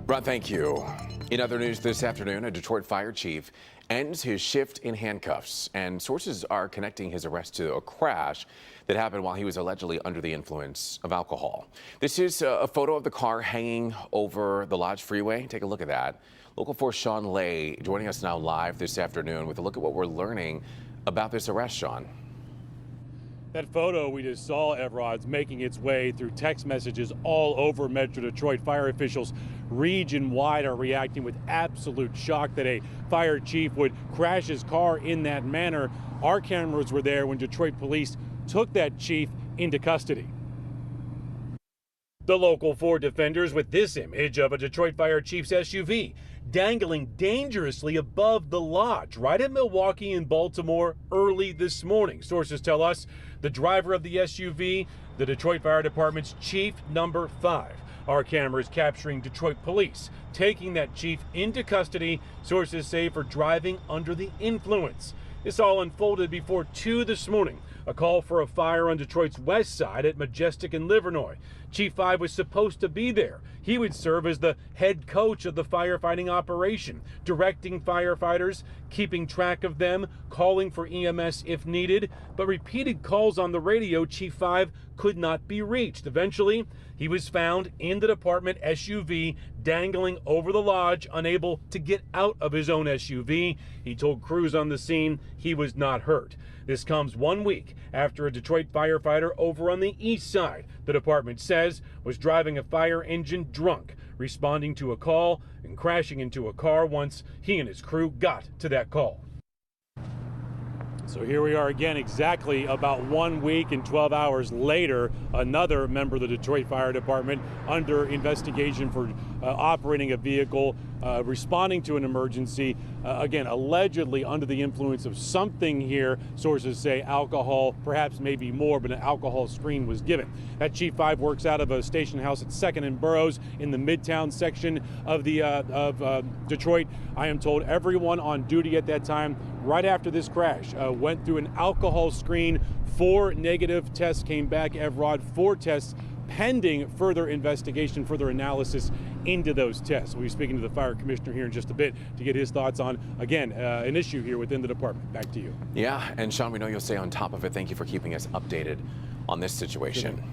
Ron, thank you. In other news this afternoon, a Detroit fire chief ends his shift in handcuffs, and sources are connecting his arrest to a crash that happened while he was allegedly under the influence of alcohol. This is a photo of the car hanging over the Lodge Freeway. Take a look at that. Local 4's Sean Lay joining us now live this afternoon with a look at what we're learning about this arrest, Sean. That photo we just saw, Evrod's making its way through text messages all over Metro Detroit. Fire officials region-wide are reacting with absolute shock that a fire chief would crash his car in that manner. Our cameras were there when Detroit police took that chief into custody. The local 4 defenders with this image of a Detroit fire chief's SUV dangling dangerously above the Lodge right at Milwaukee and Baltimore early this morning. Sources tell us the driver of the SUV, the Detroit Fire Department's chief number 5. Our cameras capturing Detroit police taking that chief into custody, sources say, for driving under the influence. This all unfolded before 2 this morning. A call for a fire on Detroit's west side at Majestic and Livernois. Chief 5 was supposed to be there. He would serve as the head coach of the firefighting operation, directing firefighters, keeping track of them, calling for EMS if needed. But repeated calls on the radio, Chief 5 could not be reached. Eventually, he was found in the department SUV, dangling over the Lodge, unable to get out of his own SUV. He told crews on the scene he was not hurt. This comes 1 week after a Detroit firefighter over on the east side, the department says, was driving a fire engine drunk, responding to a call and crashing into a car once he and his crew got to that call. So here we are again, exactly about 1 week and 12 hours later, another member of the Detroit Fire Department under investigation for operating a vehicle, responding to an emergency, again, allegedly under the influence of something here. Sources say alcohol, perhaps maybe more, but an alcohol screen was given. That Chief 5 works out of a station house at 2nd and Burroughs in the Midtown section of Detroit. I am told everyone on duty at that time, right after this crash, went through an alcohol screen. 4 negative tests came back, Evrod, 4 tests pending further investigation, further analysis into those tests. We'll be speaking to the fire commissioner here in just a bit to get his thoughts on, again, an issue here within the department. Back to you. Yeah, and Sean, we know you'll stay on top of it. Thank you for keeping us updated on this situation.